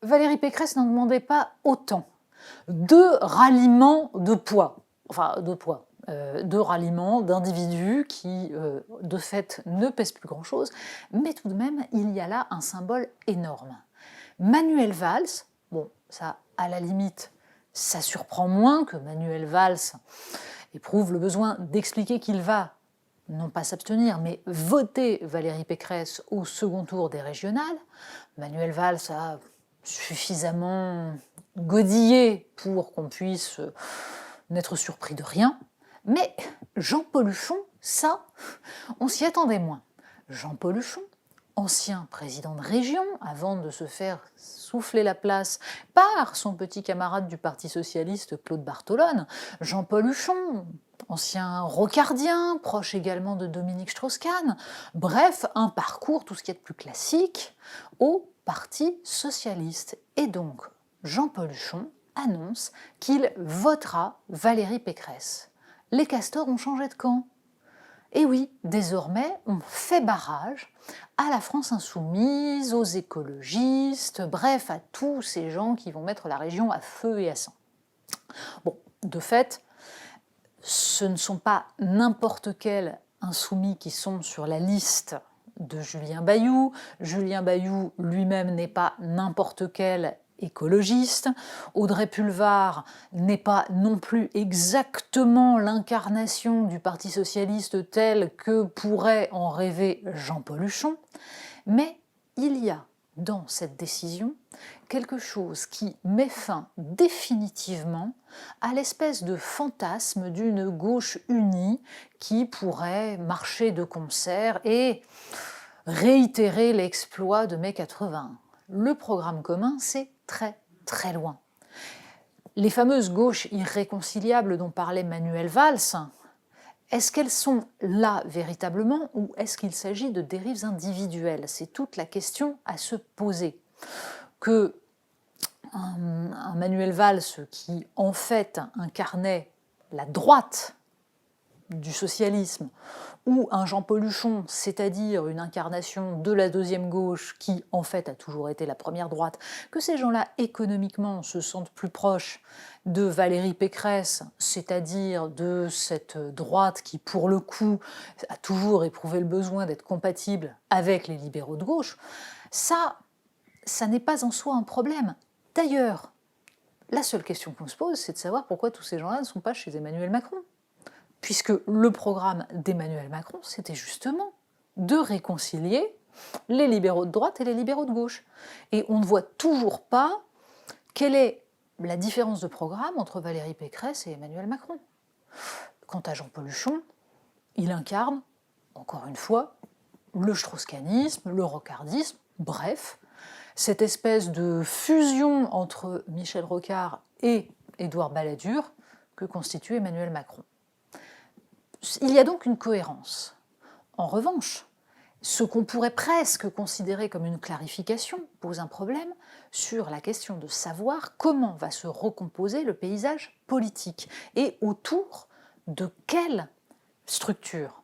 Valérie Pécresse n'en demandait pas autant de ralliement de poids, de ralliement d'individus qui, de fait, ne pèsent plus grand-chose, mais tout de même, il y a là un symbole énorme. Manuel Valls, bon, ça, à la limite, ça surprend moins que Manuel Valls éprouve le besoin d'expliquer qu'il va, non pas s'abstenir, mais voter Valérie Pécresse au second tour des régionales. Manuel Valls a suffisamment godillé pour qu'on puisse n'être surpris de rien. Mais Jean Pauluchon, ça, on s'y attendait moins. Jean Pauluchon, ancien président de région, avant de se faire souffler la place par son petit camarade du Parti socialiste, Claude Bartolone, Jean Pauluchon, ancien rocardien, proche également de Dominique Strauss-Kahn, bref, un parcours, tout ce qui est de plus classique, au Parti socialiste. Et donc, Jean Pauluchon annonce qu'il votera Valérie Pécresse. Les castors ont changé de camp. Et oui, désormais, on fait barrage à la France insoumise, aux écologistes, bref, à tous ces gens qui vont mettre la région à feu et à sang. Bon, de fait, ce ne sont pas n'importe quels insoumis qui sont sur la liste de Julien Bayou. Julien Bayou lui-même n'est pas n'importe quel écologiste. Audrey Pulvar n'est pas non plus exactement l'incarnation du Parti socialiste tel que pourrait en rêver Jean Pauluchon. Mais il y a dans cette décision quelque chose qui met fin définitivement à l'espèce de fantasme d'une gauche unie qui pourrait marcher de concert et réitérer l'exploit de mai 81. Le programme commun, c'est très très loin. Les fameuses gauches irréconciliables dont parlait Manuel Valls, est-ce qu'elles sont là véritablement ou est-ce qu'il s'agit de dérives individuelles? C'est toute la question à se poser. Que un Manuel Valls qui en fait incarnait la droite du socialisme, ou un Jean Pauluchon, c'est-à-dire une incarnation de la deuxième gauche qui en fait a toujours été la première droite, que ces gens-là économiquement se sentent plus proches de Valérie Pécresse, c'est-à-dire de cette droite qui pour le coup a toujours éprouvé le besoin d'être compatible avec les libéraux de gauche, ça n'est pas en soi un problème. D'ailleurs, la seule question qu'on se pose, c'est de savoir pourquoi tous ces gens-là ne sont pas chez Emmanuel Macron. Puisque le programme d'Emmanuel Macron, c'était justement de réconcilier les libéraux de droite et les libéraux de gauche. Et on ne voit toujours pas quelle est la différence de programme entre Valérie Pécresse et Emmanuel Macron. Quant à Jean Pauluchon, il incarne, encore une fois, le strauss-kahnisme, le rocardisme, bref, cette espèce de fusion entre Michel Rocard et Édouard Balladur que constitue Emmanuel Macron. Il y a donc une cohérence. En revanche, ce qu'on pourrait presque considérer comme une clarification pose un problème sur la question de savoir comment va se recomposer le paysage politique et autour de quelle structure,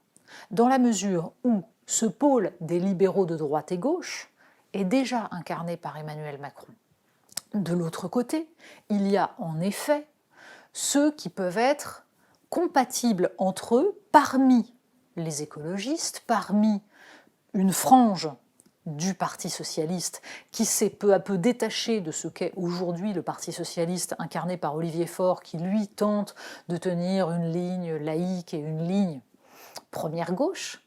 dans la mesure où ce pôle des libéraux de droite et gauche est déjà incarné par Emmanuel Macron. De l'autre côté, il y a en effet ceux qui peuvent être compatibles entre eux parmi les écologistes, parmi une frange du Parti socialiste qui s'est peu à peu détaché de ce qu'est aujourd'hui le Parti socialiste incarné par Olivier Faure qui lui tente de tenir une ligne laïque et une ligne première gauche.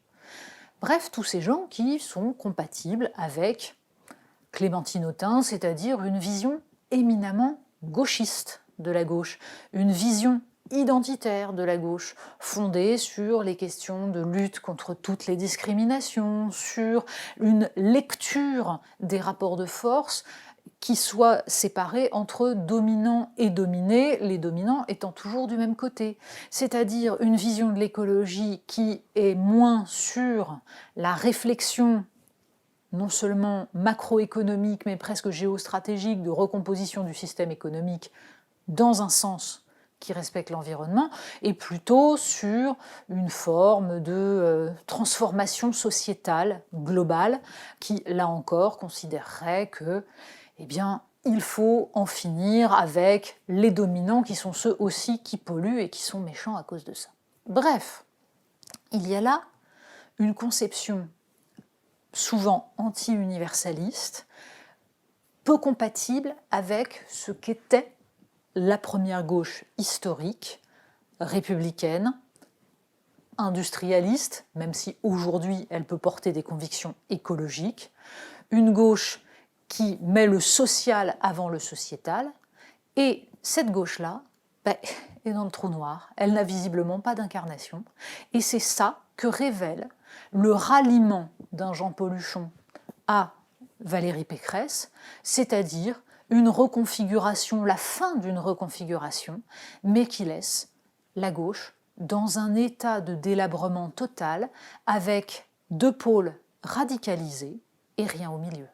Bref, tous ces gens qui sont compatibles avec Clémentine Autain, c'est-à-dire une vision éminemment gauchiste de la gauche, une vision identitaire de la gauche, fondée sur les questions de lutte contre toutes les discriminations, sur une lecture des rapports de force qui soit séparée entre dominants et dominés, les dominants étant toujours du même côté. C'est-à-dire une vision de l'écologie qui est moins sur la réflexion non seulement macroéconomique, mais presque géostratégique de recomposition du système économique dans un sens qui respecte l'environnement, et plutôt sur une forme de transformation sociétale globale qui, là encore, considérerait que il faut en finir avec les dominants qui sont ceux aussi qui polluent et qui sont méchants à cause de ça. Bref, il y a là une conception souvent anti-universaliste, peu compatible avec ce qu'était la première gauche historique, républicaine, industrialiste, même si aujourd'hui elle peut porter des convictions écologiques, une gauche qui met le social avant le sociétal, et cette gauche-là est dans le trou noir, elle n'a visiblement pas d'incarnation, et c'est ça que révèle le ralliement d'un Jean-Paul Huchon à Valérie Pécresse, c'est-à-dire une reconfiguration, la fin d'une reconfiguration, mais qui laisse la gauche dans un état de délabrement total, avec deux pôles radicalisés et rien au milieu.